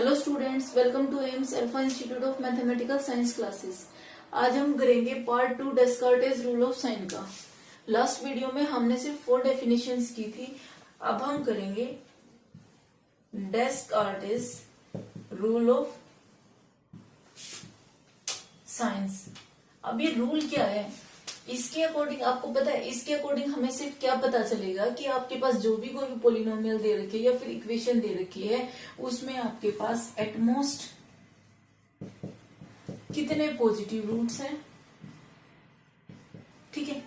Hello students, welcome to AIMS alpha institute of mathematical science classes. आज हम करेंगे part 2 Descartes rule of sign का। Last video में हमने सिर्फ 4 डेफिनेशंस की थी। अब हम करेंगे डेस्कार्टेस रूल ऑफ साइंस। अब ये रूल क्या है, इसके अकॉर्डिंग आपको पता है, इसके अकॉर्डिंग हमें सिर्फ क्या पता चलेगा कि आपके पास जो भी कोई भी पोलिनोमियल दे रखी है या फिर इक्वेशन दे रखी है, उसमें आपके पास एटमोस्ट कितने पॉजिटिव रूट्स हैं, ठीक है,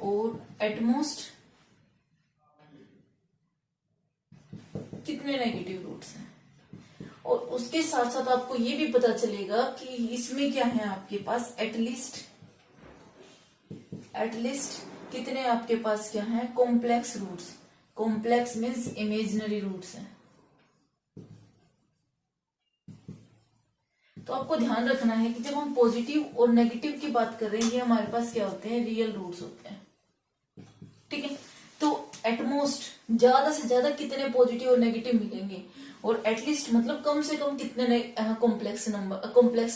और एटमोस्ट कितने नेगेटिव रूट्स हैं। और उसके साथ साथ आपको ये भी पता चलेगा कि इसमें क्या है, आपके पास एटलीस्ट कितने आपके पास क्या है, complex roots. Complex means imaginary roots हैं। तो आपको ध्यान रखना है कि जब हम पॉजिटिव और नेगेटिव की बात कर रहे हैं, ये हमारे पास क्या होते हैं, रियल रूट्स होते हैं, ठीक है। तो एटमोस्ट ज्यादा से ज्यादा कितने पॉजिटिव और नेगेटिव मिलेंगे, और एटलीस्ट मतलब कम से कम कितने कॉम्प्लेक्स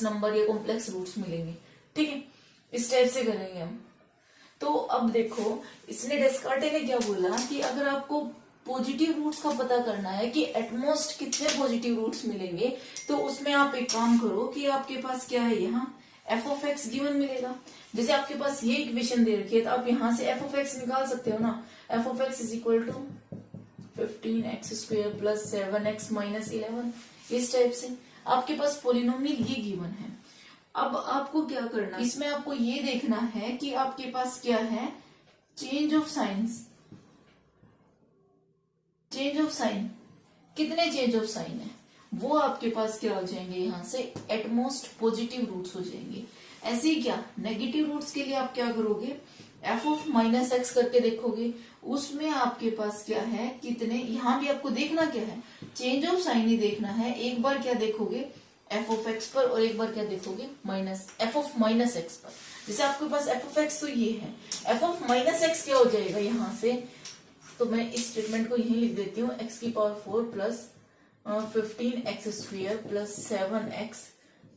नंबर या कॉम्प्लेक्स रूट्स मिलेंगे, ठीक है। इस टाइप से करेंगे हम। तो अब देखो, इसने डेस्कार्टे ने क्या बोला कि अगर आपको पॉजिटिव रूट्स का पता करना है कि एटमोस्ट कितने पॉजिटिव रूट्स मिलेंगे, तो उसमें आप एक काम करो कि आपके पास क्या है, यहाँ एफ ऑफ एक्स गिवन मिलेगा। जैसे आपके पास ये इक्वेशन दे रखी है, तो आप यहाँ से एफ ऑफ एक्स निकाल सकते हो ना। F of x is equal to 15x² plus 7x minus 11। इस टाइप से आपके पास पोलिनोमियल ये गिवन है। अब आपको क्या करना, इसमें आपको ये देखना है कि आपके पास क्या है, चेंज ऑफ साइन। कितने चेंज ऑफ साइन है, वो आपके पास क्या हो जाएंगे, यहां से एटमोस्ट पॉजिटिव रूट्स हो जाएंगे। ऐसे ही क्या नेगेटिव रूट्स के लिए आप क्या करोगे, एफ ऑफ माइनस एक्स करके देखोगे, उसमें आपके पास क्या है, कितने, यहां भी आपको देखना क्या है, चेंज ऑफ साइन ही देखना है। एक बार क्या देखोगे, एफ ऑफ एक्स पर, और एक बार क्या देखोगे, एफ ऑफ माइनस एक्स पर। जैसे आपके पास एफ ऑफ एक्स तो ये है, एफ ऑफ माइनस एक्स क्या हो जाएगा यहां से, तो मैं इस स्टेटमेंट को यही लिख देती हूँ, एक्स की power 4 plus 15x² plus 7x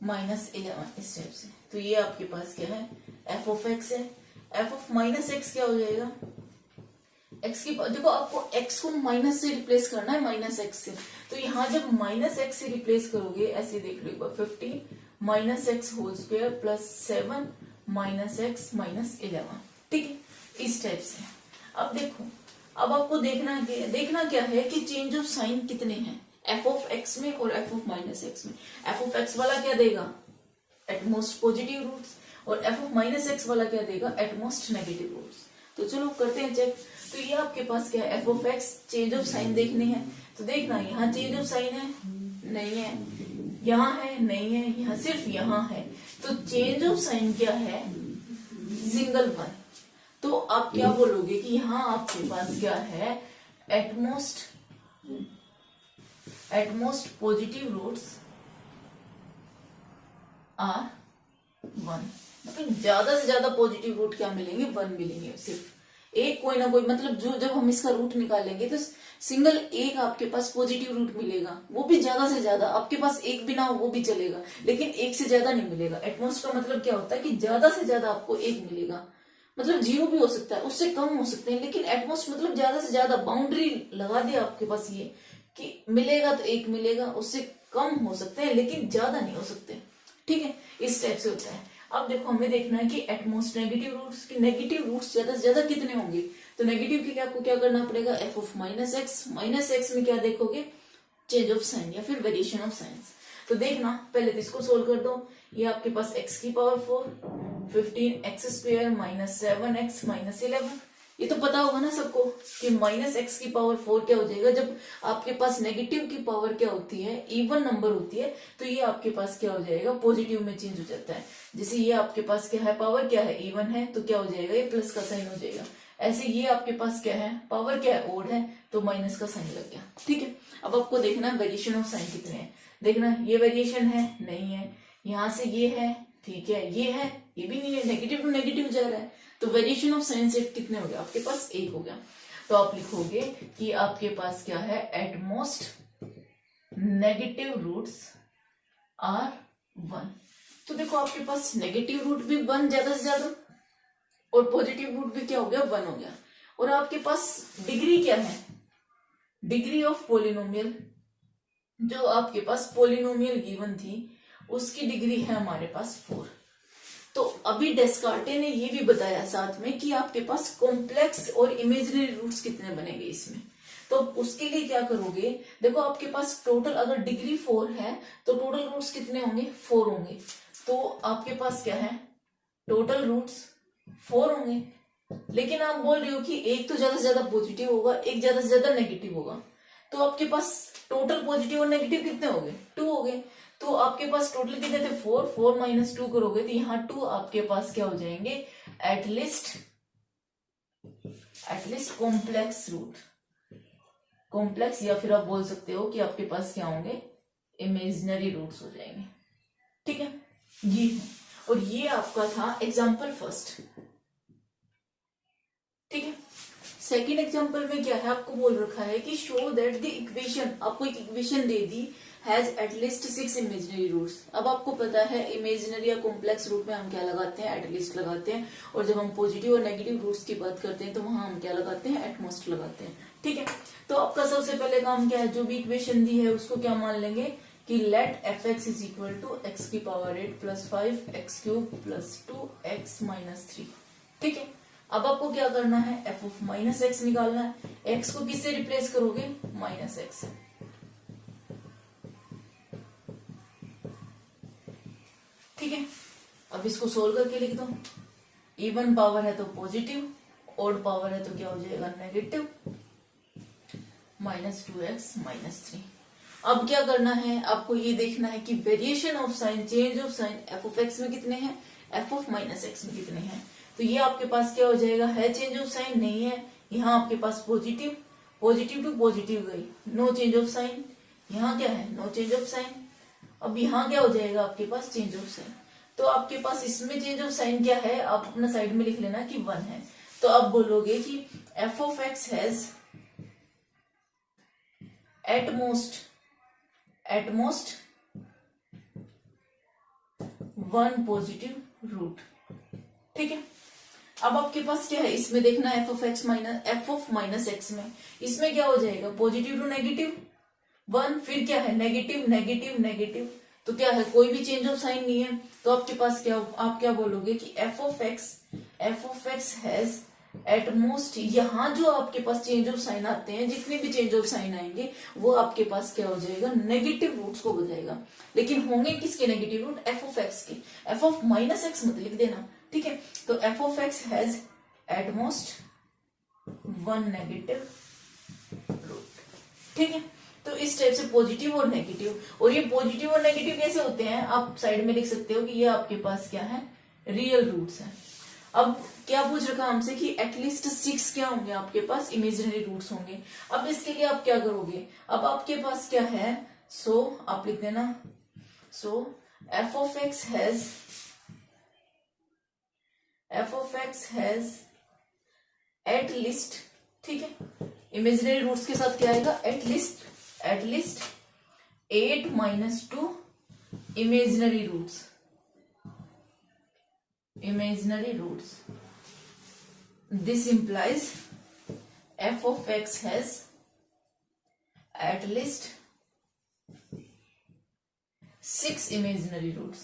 minus 11। इस टाइप से। तो ये आपके पास क्या है, एफ ऑफ एक्स है। एफ ऑफ माइनस एक्स क्या हो जाएगा, एक्स की, देखो आपको एक्स को माइनस से रिप्लेस करना है, माइनस एक्स से। तो यहाँ जब माइनस एक्स से रिप्लेस करोगे, ऐसे देख लो, 15 minus x whole square plus 7 minus x minus 11, ठीक है, इस टाइप से। अब देखो, अब आपको देखना क्या है कि चेंज ऑफ साइन कितने हैं, एफ ऑफ एक्स में और एफ ऑफ माइनस एक्स में। एफ ऑफ एक्स वाला क्या देगा, एटमोस्ट पॉजिटिव रूट्स, और एफ ऑफ माइनस एक्स वाला क्या देगा, एटमोस्ट नेगेटिव रूट्स। तो चलो करते हैं चेक। तो ये आपके पास क्या है, F of x, change of sine देखने हैं। तो देखना, यहाँ चेंज ऑफ साइन है, नहीं है, यहाँ है, नहीं है, यहाँ सिर्फ यहाँ है। तो चेंज ऑफ साइन क्या है, सिंगल वन। तो आप क्या बोलोगे कि यहाँ आपके पास क्या है, एटमोस्ट पॉजिटिव रूट्स आर 1। मतलब ज्यादा से ज्यादा पॉजिटिव रूट क्या मिलेंगे, 1 मिलेंगे, सिर्फ एक कोई ना कोई, मतलब जो जब हम इसका रूट निकालेंगे तो सिंगल एक आपके पास पॉजिटिव रूट मिलेगा, वो भी ज्यादा से ज्यादा। आपके पास एक भी ना हो वो भी चलेगा, लेकिन एक से ज्यादा नहीं मिलेगा। एटमोस्ट का मतलब क्या होता है कि ज्यादा से ज्यादा आपको एक मिलेगा, मतलब 0 भी हो सकता है, उससे कम हो सकते हैं, लेकिन एटमोस्ट मतलब ज्यादा से ज्यादा। बाउंड्री लगा दे आपके पास ये कि मिलेगा तो एक मिलेगा, उससे कम हो सकते हैं लेकिन ज्यादा नहीं हो सकते, ठीक है, इस टाइप से होता है। अब देखो, हमें देखना है कि एटमोस्ट नेगेटिव रूट्स की, नेगेटिव रूट्स ज्यादा से ज्यादा कितने होंगे। तो नेगेटिव के लिए आपको क्या करना पड़ेगा, एफ ऑफ माइनस एक्स में क्या देखोगे, चेंज ऑफ साइन या फिर वेरिएशन ऑफ साइंस। तो देखना, पहले तो इसको सोल्व कर दो। ये आपके पास एक्स की power 4 15x² minus 7x minus 11। ये तो पता होगा ना सबको कि माइनस एक्स की पावर 4 क्या हो जाएगा, जब आपके पास नेगेटिव की पावर क्या होती है, इवन नंबर होती है, तो ये आपके पास क्या हो जाएगा, पॉजिटिव में चेंज हो जाता है। जैसे ये आपके पास क्या है, पावर क्या है, इवन है, तो क्या हो जाएगा, ये प्लस का साइन हो जाएगा। ऐसे ये आपके पास क्या है, पावर क्या है, ओड है, तो माइनस का साइन लग गया, ठीक है। अब आपको देखना वेरिएशन ऑफ साइन कितने हैं। देखना, ये वेरिएशन है, नहीं है, यहाँ से ये है, ठीक है, ये है, ये भी नहीं है, नेगेटिव टू नेगेटिव जा रहा है। तो वेरिएशन ऑफ साइन सिर्फ कितने हो गए, आपके पास एक हो गया। तो आप लिखोगे कि आपके पास क्या है, एटमोस्ट नेगेटिव रूट्स आर 1। तो देखो आपके पास नेगेटिव रूट भी 1 ज्यादा से ज्यादा और पॉजिटिव रूट भी क्या हो गया 1 हो गया। और आपके पास डिग्री क्या है, डिग्री ऑफ पोलिनोमियल, जो आपके पास पोलिनोमियल गिवन थी उसकी डिग्री है हमारे पास 4। तो अभी डेस्कार्टे ने ये भी बताया साथ में कि आपके पास कॉम्प्लेक्स और इमेजिनरी रूट्स कितने बनेंगे इसमें। तो उसके लिए क्या करोगे, देखो आपके पास टोटल अगर डिग्री 4 है तो टोटल रूट्स कितने होंगे 4 होंगे। तो आपके पास क्या है टोटल रूट्स 4 होंगे। लेकिन आप बोल रहे हो कि एक तो ज्यादा से ज्यादा पॉजिटिव होगा, एक ज्यादा से ज्यादा नेगेटिव होगा। तो आपके पास टोटल पॉजिटिव और नेगेटिव कितने हो गए 2 हो गए। तो आपके पास टोटल कितने थे 4, 4 माइनस 2 करोगे तो यहाँ 2 आपके पास क्या हो जाएंगे एटलीस्ट कॉम्प्लेक्स रूट, कॉम्प्लेक्स, या फिर आप बोल सकते हो कि आपके पास क्या होंगे इमेजिनरी रूट्स हो जाएंगे। ठीक है, ये है। और ये आपका था एग्जाम्पल फर्स्ट। ठीक है, सेकेंड एग्जाम्पल में क्या है आपको बोल रखा है कि शो दैट द इक्वेशन, आपको एक इक्वेशन दे दी हैज एटलीस्ट 6 इमेजिनरी रूट्स। अब आपको पता है इमेजिनरी या कॉम्प्लेक्स रूट में हम क्या लगाते हैं एटलीस्ट लगाते हैं, और जब हम पॉजिटिव और नेगेटिव रूट्स की बात करते हैं तो वहां हम क्या लगाते हैं एटमोस्ट लगाते हैं। ठीक है, तो आपका सबसे पहले काम क्या है, जो भी इक्वेशन दी है उसको क्या मान लेंगे कि let F X is equal to X की power 8 plus 5 X cube plus 2 X minus 3। ठीक है, अब आपको क्या करना है एफ ऑफ माइनस एक्स निकालना है। एक्स को किससे रिप्लेस करोगे माइनस एक्स। ठीक है, अब इसको सोल्व करके लिख दो। इवन पावर है तो पॉजिटिव, ऑड पावर है तो क्या हो जाएगा नेगेटिव, माइनस 2x माइनस 3। अब क्या करना है आपको ये देखना है कि variation of sine, change of sine F of x में कितने हैं, एफ ऑफ माइनस एक्स में कितने हैं। तो ये आपके पास क्या हो जाएगा है चेंज ऑफ साइन नहीं है, यहाँ आपके पास पॉजिटिव, पॉजिटिव टू पॉजिटिव गई, नो चेंज ऑफ साइन, यहाँ क्या है नो चेंज ऑफ साइन। अब यहाँ क्या हो जाएगा आपके पास चेंज ऑफ साइन। तो आपके पास इसमें चेंज ऑफ साइन क्या है, आप अपना साइड में लिख लेना कि 1 है। तो आप बोलोगे कि f of x has at most 1 positive root. ठीक है, अब आपके पास क्या है इसमें देखना एफ ऑफ माइनस एक्स में, इसमें क्या हो जाएगा पॉजिटिव टू नेगेटिव 1, फिर क्या है नेगेटिव नेगेटिव नेगेटिव, तो क्या है कोई भी चेंज ऑफ साइन नहीं है। तो आपके पास क्या, आप क्या बोलोगे कि f of x has at most, यहाँ जो आपके पास चेंज ऑफ साइन आते हैं, जितने भी चेंज ऑफ साइन आएंगे वो आपके पास क्या हो जाएगा नेगेटिव रूट्स को बताएगा। लेकिन होंगे किसके negative root, f of x के, एफ ऑफ माइनस एक्स मत लिख देना। ठीक है, तो f of x has at most 1 negative root. ठीक है, तो इस टाइप से पॉजिटिव और नेगेटिव, और ये पॉजिटिव और नेगेटिव कैसे होते हैं आप साइड में लिख सकते हो कि ये आपके पास क्या है रियल रूट्स हैं। अब क्या पूछ रखा हमसे कि एटलीस्ट 6 क्या होंगे आपके पास इमेजिनरी रूट्स होंगे। अब इसके लिए आप क्या करोगे, अब आपके पास क्या है, सो आप लिख देना so F of x has at least. ठीक है, इमेजिनरी रूट्स के साथ क्या आएगा at least 8 minus 2 imaginary roots. This implies f of x has at least 6 imaginary roots।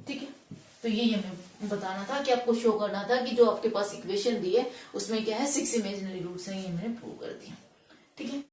ठीक है, तो ये हमें बताना था कि आपको शो करना था कि जो आपके पास इक्वेशन दी है उसमें क्या है 6 इमेजिनरी रूट्स हैं, ये मैंने प्रूव कर दिया। ठीक है।